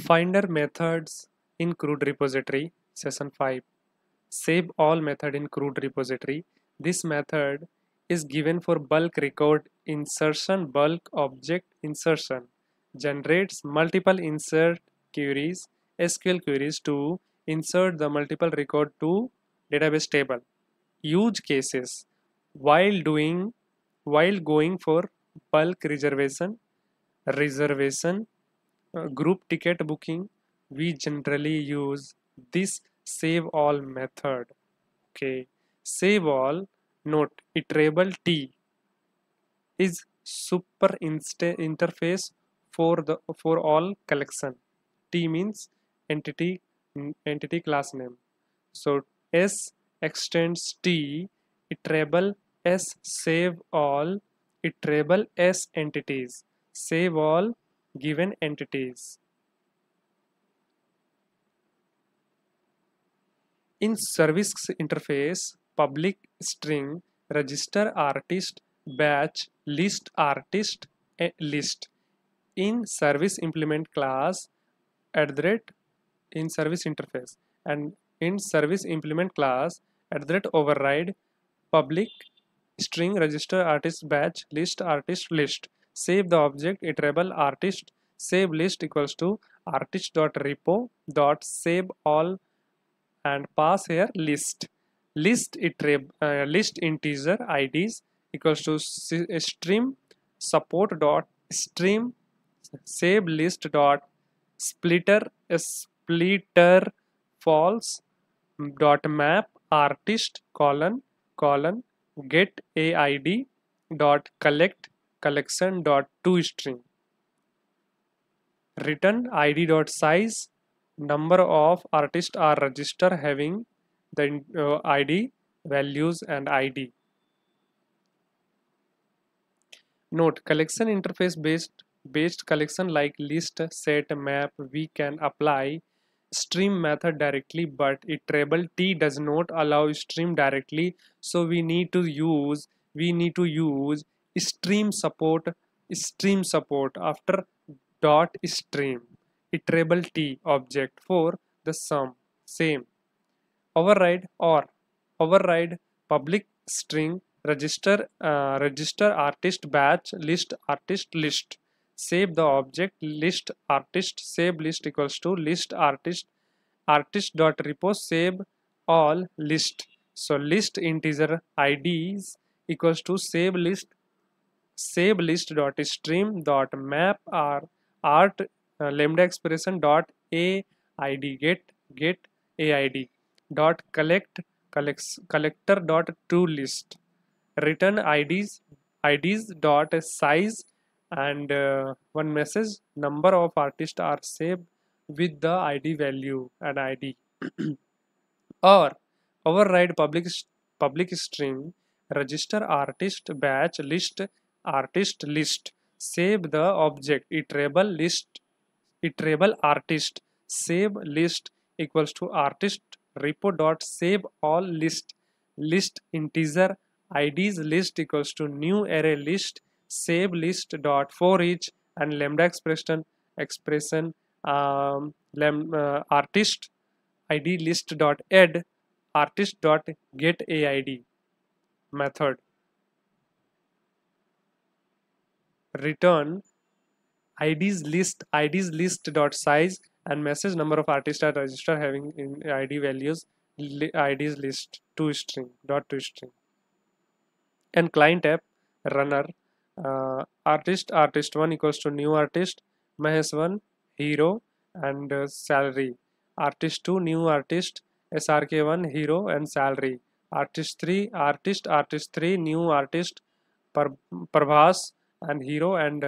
Finder methods in CRUD repository, session 5. Save all method in CRUD repository. This method is given for bulk record insertion, bulk object insertion. Generates multiple insert queries, SQL queries to insert the multiple record to database table. Use cases while going for bulk reservation group ticket booking, we generally use this save all method. Okay, save all. Note iterable T is super interface for all collection. T means entity entity class name. So S extends T, iterable S save all, iterable S entities, save all given entities. In service interface, public string register artist batch list artist list. In service implement class at the rate in service interface, and in service implement class at the rate override public string register artist batch list artist list. Save the object iterable artist save list equals to artist dot repo dot save all and pass here list integer IDs equals to stream support dot stream save list dot splitter false dot map artist colon get AID dot collection dot toString return id dot size number of artists are register having the id values and id. Note collection interface based collection like list set map we can apply stream method directly, but iterable T does not allow stream directly, so we need to use stream support after dot stream iterable T object for the same override public string register artist batch list artist list. Save the object list artist save list equals to list artist dot repo save all list. So list integer IDs equals to save list dot stream dot map art lambda expression dot aid get aid dot collector dot to list return IDs dot size and one message number of artists are saved with the ID value and ID or override public string register artist batch list artist list. Save the object iterable artist save list equals to artist repo dot save all list integer IDs list equals to new array list save list dot for each and lambda expression artist id list dot add artist dot get aid method return IDs list dot size and message number of artists are registered having in ID values IDs list to string dot to string and client app runner artist1 equals to new artist Mahesh1 hero and salary artist2 new artist SRK1 hero and salary artist3 new artist Prabhas and hero and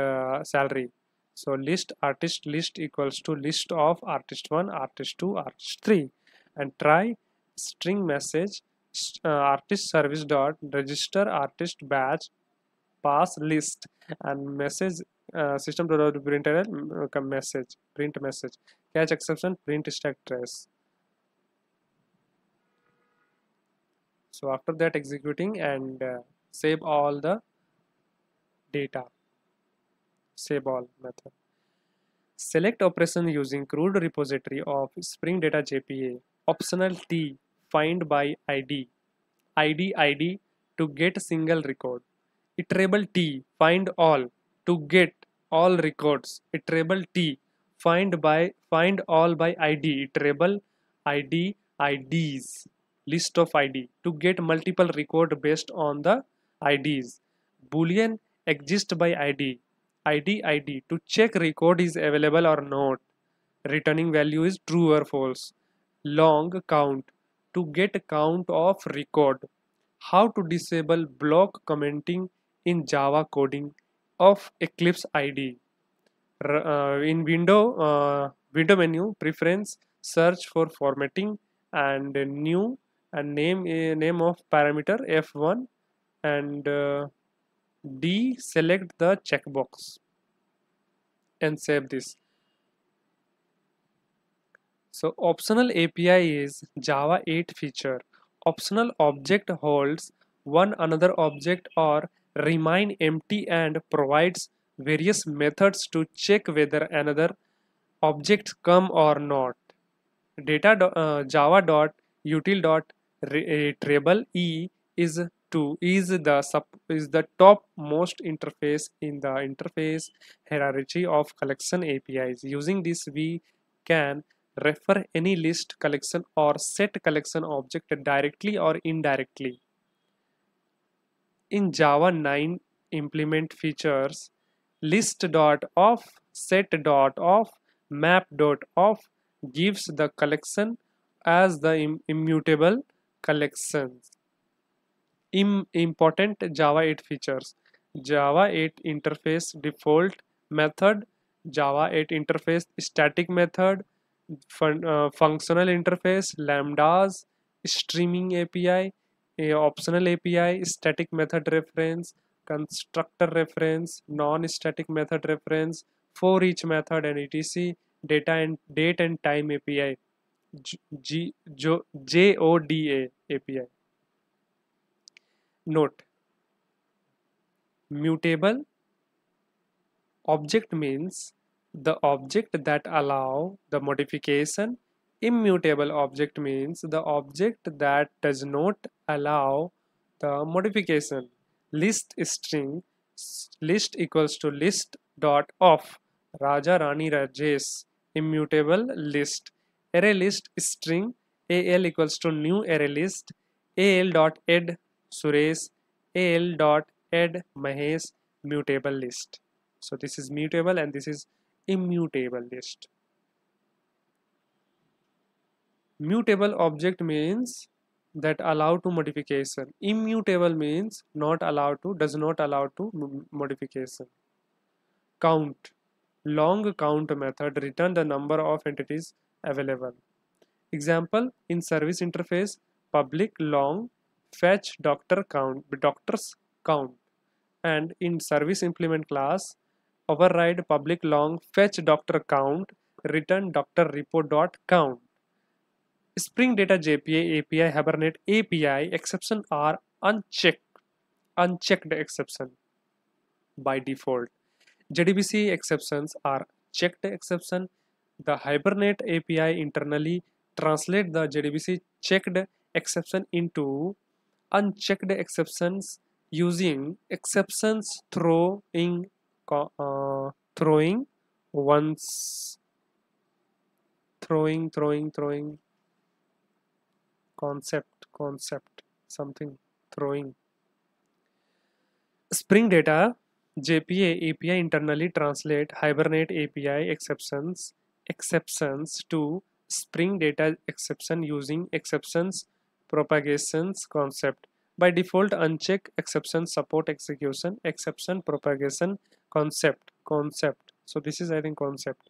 salary. So list artist list equals to list of artist1 artist2 artist3 and try string message artist service dot register artist batch pass list and message system dot print message catch exception print stack trace. So after that executing and save all the data save all method. Select operation using CRUD repository of Spring Data JPA. Optional T, find by ID. ID to get single record. Iterable T, find all to get all records. Iterable T, find all by ID. Iterable ID IDs, list of ID to get multiple record based on the IDs. Boolean exist by ID to check record is available or not. Returning value is true or false. Long count to get count of record. How to disable block commenting in Java coding of Eclipse IDE. In window menu, preference, search for formatting and new and name of parameter F1 and D, select the checkbox and save this. So optional API is Java 8 feature. Optional object holds one another object or remain empty and provides various methods to check whether another objects come or not. Java dot util dot treble e is the topmost interface in the interface hierarchy of collection APIs. Using this, we can refer any list, collection, or set collection object directly or indirectly. In Java 9 implement features, list.off, set.off, map.off gives the collection as the immutable collections. Important Java 8 features. Java 8 interface default method, Java 8 interface static method, functional interface, lambdas, streaming API, a optional API, static method reference, constructor reference, non-static method reference, for each method and etc. Date and time API, JODA API. Note: mutable object means the object that allow the modification. Immutable object means the object that does not allow the modification. List string, list equals to list dot of Raja Rani Rajesh, immutable list. Array list string, al equals to new array list, al dot add Suresh, al dot add Mahesh, mutable list. So this is mutable and this is immutable list. Mutable object means that allow to modification. Immutable means not allowed to, does not allow to modification. Count, long count method return the number of entities available. Example, in service interface, public long fetch doctors count, and in service implement class, override public long fetch doctor count, return doctor report dot count. Spring Data JPA API Hibernate API exception are unchecked exception by default. JDBC exceptions are checked exception. The Hibernate API internally translate the JDBC checked exception into unchecked exceptions using exceptions throwing once throwing concept something throwing. Spring Data JPA API internally translate Hibernate API exceptions to Spring Data exception using exceptions propagations concept. By default, uncheck exception support execution exception propagation concept. So this is, I think, concept.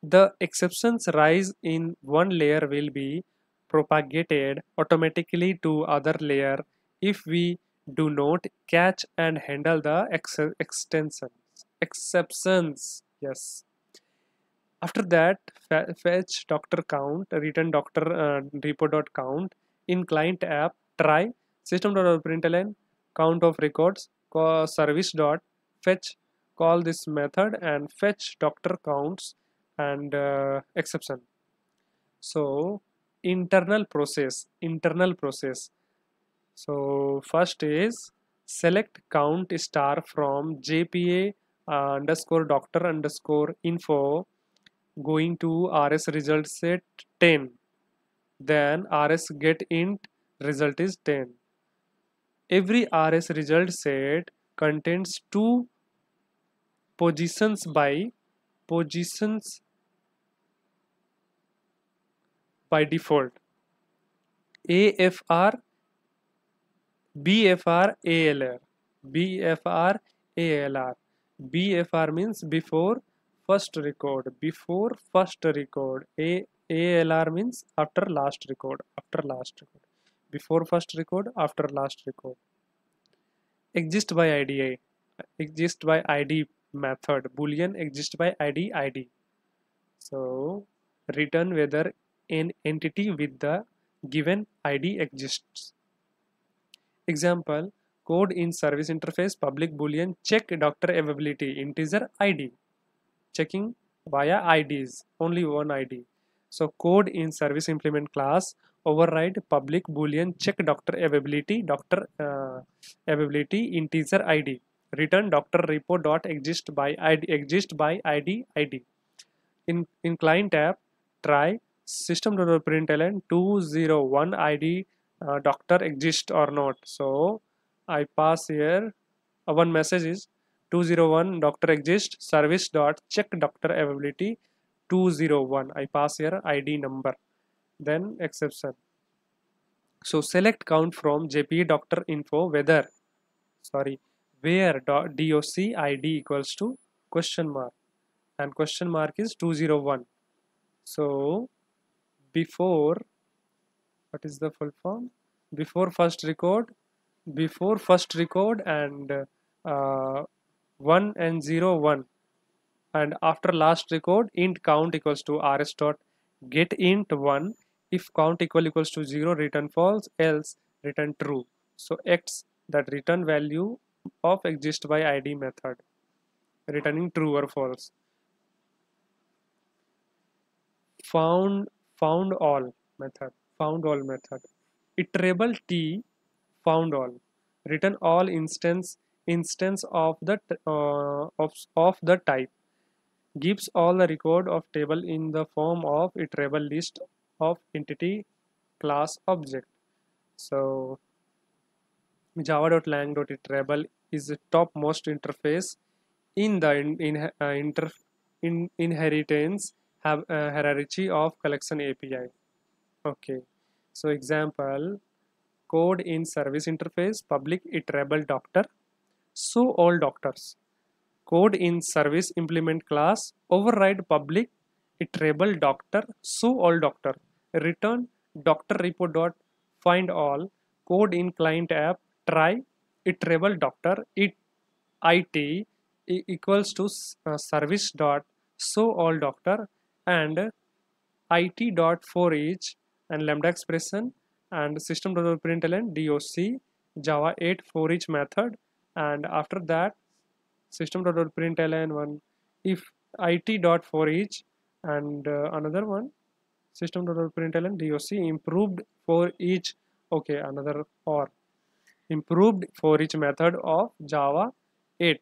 The exceptions rise in one layer will be propagated automatically to other layer if we do not catch and handle the exceptions. Yes. After that, fetch doctor count, return doctor repo dot count. In client app, try system.println count of records service dot fetch call this method and fetch doctor counts and exception. So internal process. So first is select count star from JPA underscore doctor underscore info going to RS result set 10. Then RS get int result is 10. Every RS result set contains two positions by default, AFR, BFR, ALR. BFR, ALR. BFR means before first record. Before first record. ALR means after last record. After last record. Before first record, after last record. Exist by IDA. Exist by ID method. Boolean exist by ID. So return whether an entity with the given ID exists. Example, code in service interface public boolean check doctor availability integer ID. Checking via IDs, only one ID. So code in service implement class override public boolean check doctor availability integer ID. Return doctor repo dot exist by ID. In client app, try system.println 201 ID doctor exist or not. So I pass here one message is 201 doctor exist service dot check doctor availability 201. I pass here ID number, then exception. So select count from JPA doctor info whether where doc ID equals to question mark, and question mark is 201. So before, what is the full form? Before first record and 1 and 0 1, and after last record int count equals to rs dot get int 1. If count equals to 0, return false, else return true. So x, that return value of exist by ID method, returning true or false. Found all method. Iterable t found all. Return all instance of the type. Gives all the record of table in the form of iterable list of entity class object. So java.lang.iterable is the topmost interface in the inheritance hierarchy of collection API. Okay, so example, code in service interface public iterable doctor show all doctors. Code in service implement class override public iterable doctor show all doctor. Return doctor repo dot find all. Code in client app try iterable doctor it equals to service dot show all doctor and it dot for each and lambda expression and system.println doc java 8 for each method, and after that system.println one if it dot for each and another one system.println doc improved for each. Okay, another or improved for each method of java 8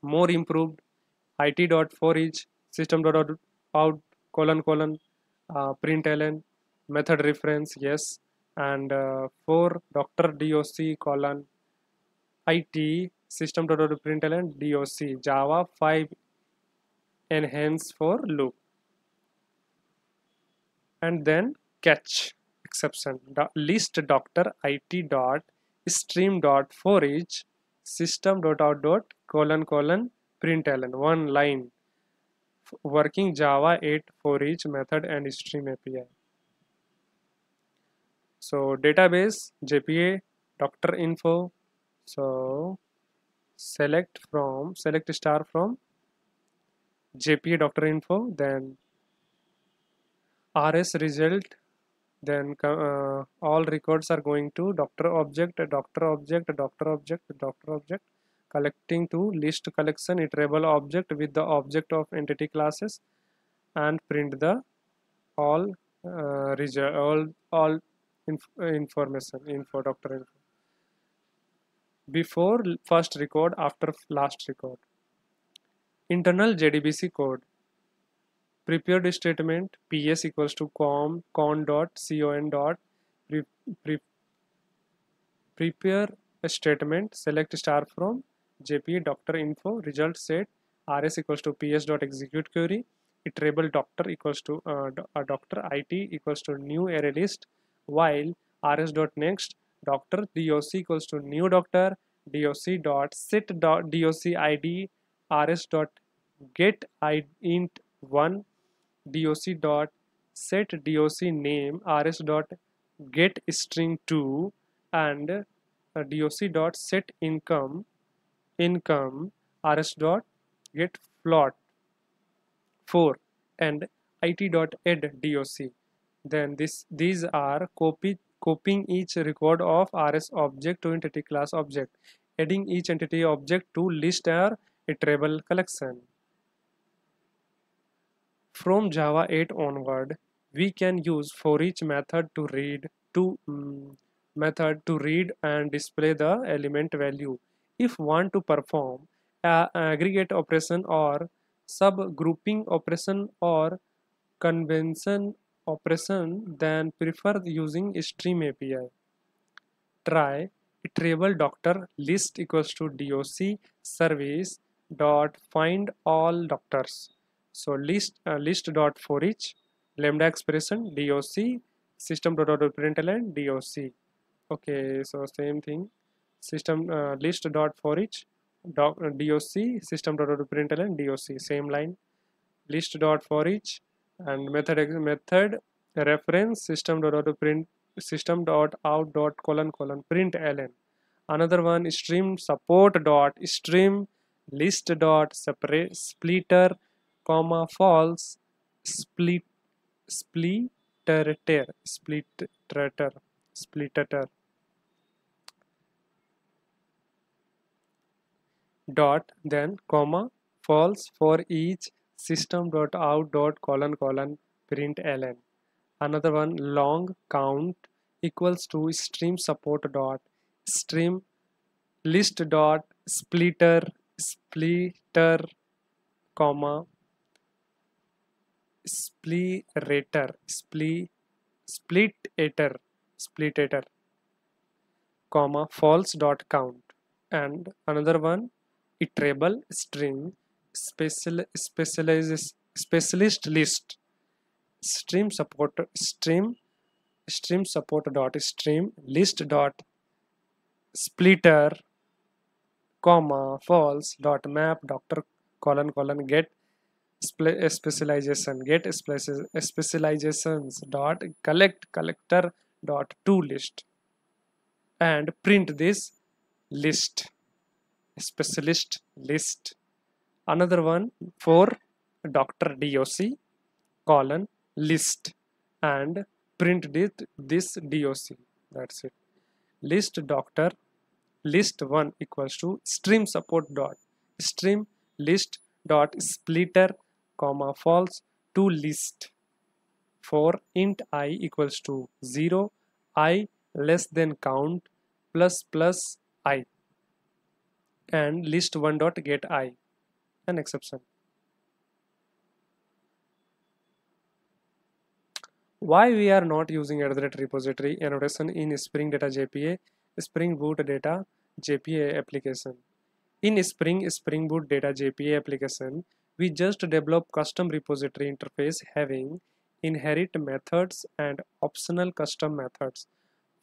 more improved it dot for each system dot out colon println method reference yes, and for doctor doc colon it system dot println doc java 5 enhance for loop, and then catch exception list doctor it dot stream dot for each system dot out dot colon println one line working java 8 for each method and stream API. So database JPA doctor info. So select star from JPA doctor info, then RS result, then all records are going to doctor object. collecting to list collection iterable object with the object of entity classes, and print the all all information info doctor info before first record, after last record. Internal JDBC code. Prepared statement ps equals to con dot con dot pre, pre, prepare a statement select star from jp doctor info result set rs equals to ps dot execute query iterable doctor equals to doctor it equals to new array list while rs dot next doctor doc equals to new doctor doc dot set dot doc id rs dot get int 1 doc dot set doc name rs dot get string 2 and doc dot set income rs dot get float 4 and it dot add doc. Then these are copying each record of rs object to entity class object, adding each entity object to list or iterable collection. From Java 8 onward, we can use for each method to read and display the element value. If want to perform a aggregate operation or subgrouping operation or convention operation, then prefer using Stream API. Try iterable doctor list equals to doc service dot find all doctors. So list dot for each lambda expression doc system dot println doc. Okay, so same thing. System list dot for each doc system dot println doc, same line. List dot for each and method reference system dot out dot colon print ln. Another one stream support dot stream list dot separate splitter comma false split splitter dot then comma false for each system dot out dot colon print ln. Another one long count equals to stream support dot stream list dot splitter comma splitter comma false dot count. And another one iterable string specialist list stream support dot stream list dot splitter comma false dot map doctor colon get specializations dot collector dot to list and print this list specialist list. Another one for doctor doc colon list and print this doc. That's it. List doctor list 1 equals to stream support dot stream list dot splitter comma false to list for int I equals to 0 I less than count plus I and list 1 dot get I, an exception. Why we are not using repository annotation in Spring Data JPA Spring Boot Data JPA application? In Spring Boot Data JPA application, we just develop custom repository interface having inherit methods and optional custom methods.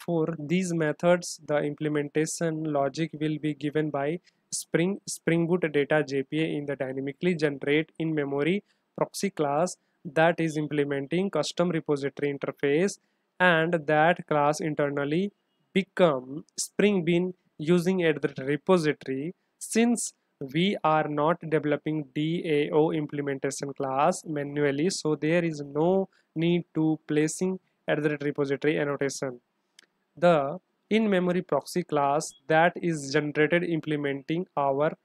For these methods, the implementation logic will be given by Spring Boot Data JPA in the dynamically generate in memory proxy class that is implementing custom repository interface, and that class internally become Spring Bean using a repository. Since we are not developing DAO implementation class manually, so there is no need to placing at the repository annotation. The in-memory proxy class that is generated implementing our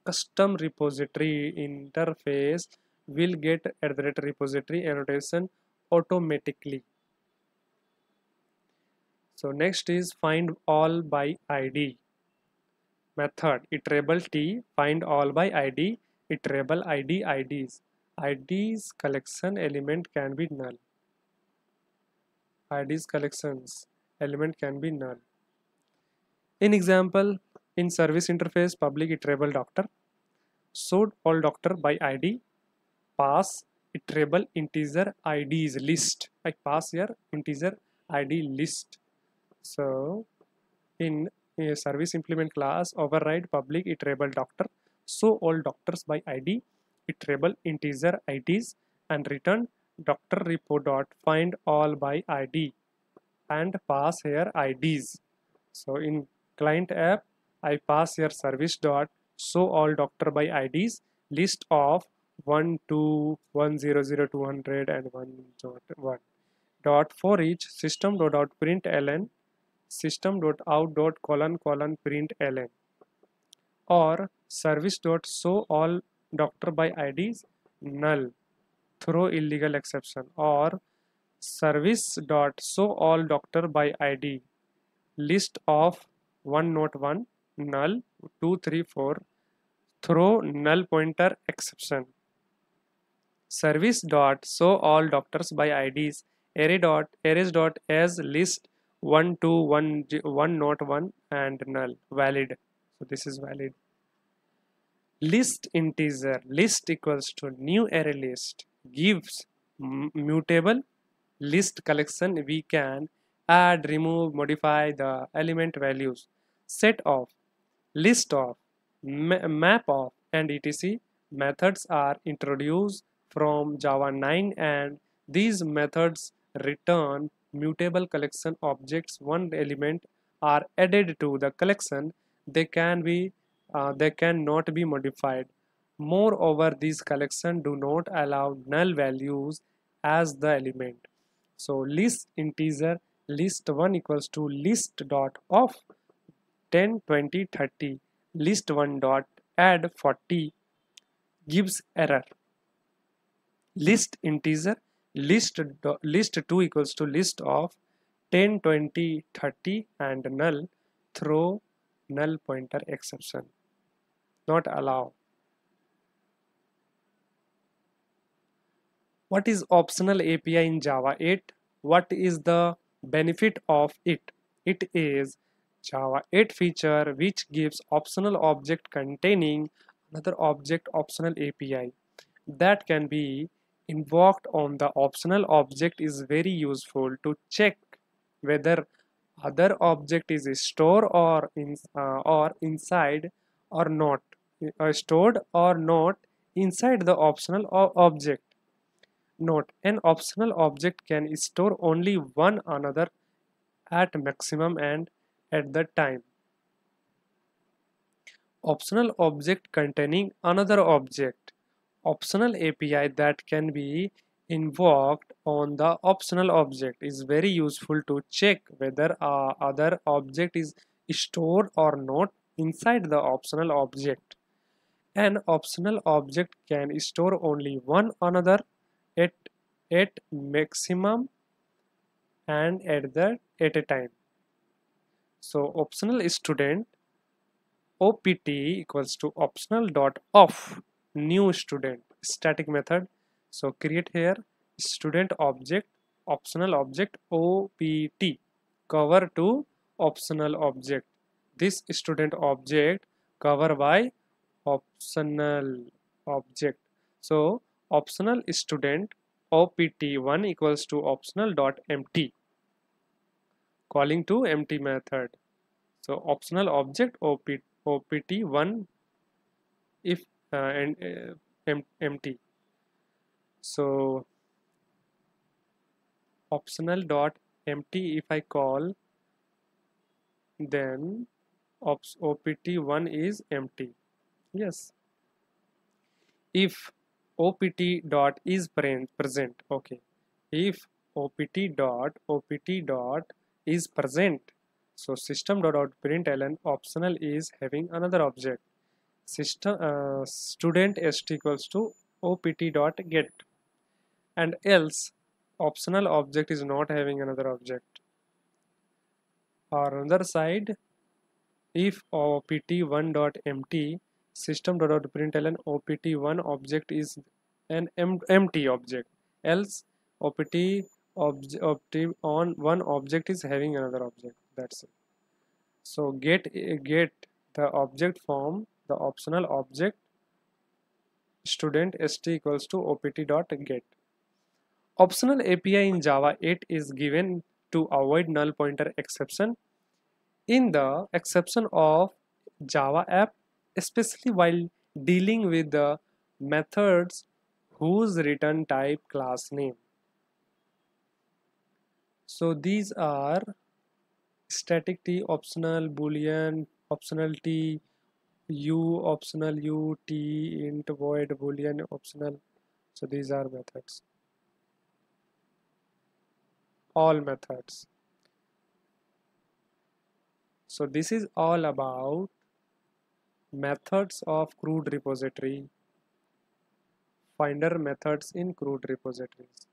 custom repository interface will get @repository annotation automatically. So next is find all by ID method. Iterable T find all by ID. Iterable ID IDs. IDs collection element can be null. IDs collections element can be null. In example, in service interface public iterable doctor, sort all doctor by ID, pass iterable integer IDs list. I pass here integer ID list. So in a service implement class, override public iterable doctor, show all doctors by ID, iterable integer IDs, and return doctor repo dot find all by ID and pass here IDs. So in client app, I pass here service dot show all doctor by IDs list of 1, 2, 100, 200 and 101 dot for each system dot println system dot out dot colon colon println or service dot show all doctor by IDs null throw illegal exception or service dot show all doctor by ID list of 101 null 234 throw null pointer exception service dot show all doctors by IDs arrays dot as list 1 2 1 1 not 1 and null valid. So this is valid. List integer list equals to new array list gives mutable list collection. We can add, remove, modify the element values, set of, list of, map of, and etc. Methods are introduced from Java 9 and these methods return mutable collection objects. One element are added to the collection, they cannot be modified. Moreover, these collections do not allow null values as the element. So list integer list 1 equals to list dot of 10 20 30 list 1 dot add 40 gives error. List integer list 2 equals to list of 10 20 30 and null throw null pointer exception not allow. What is optional API in Java 8? What is the benefit of it? It is Java 8 feature which gives optional object containing another object optional API that can be invoked on the optional object is very useful to check whether other object is stored or inside or not stored or not inside the optional object. Note, an optional object can store only one another at maximum and at the time. Optional object containing another object. Optional API that can be invoked on the optional object is very useful to check whether other object is stored or not inside the optional object. An optional object can store only one another at maximum and at a time. So optional student opt equals to optional dot of new student static method. So create here student object optional object opt cover to optional object. This student object cover by optional object. So optional student opt1 equals to optional dot empty calling to empty method. So optional object opt1 if empty. So optional dot empty if I call, then opt1 is empty. Yes. If opt dot is present, okay. If opt dot is present. So system.out.println optional is having another object. System student st equals to opt.get, and else optional object is not having another object. Or another side, if opt1.empty system.out.println opt1 object is an empty object, else opt on one object is having another object. That's it. So get the object from the optional object student st equals to opt.get. Optional API in Java 8 is given to avoid null pointer exception in the exception of Java app, especially while dealing with the methods whose return type class name. So these are static T, optional boolean, optional T, U, optional U, T, int, void, boolean, optional. So these are methods, all methods. So this is all about methods of CRUD repository, finder methods in CRUD repositories.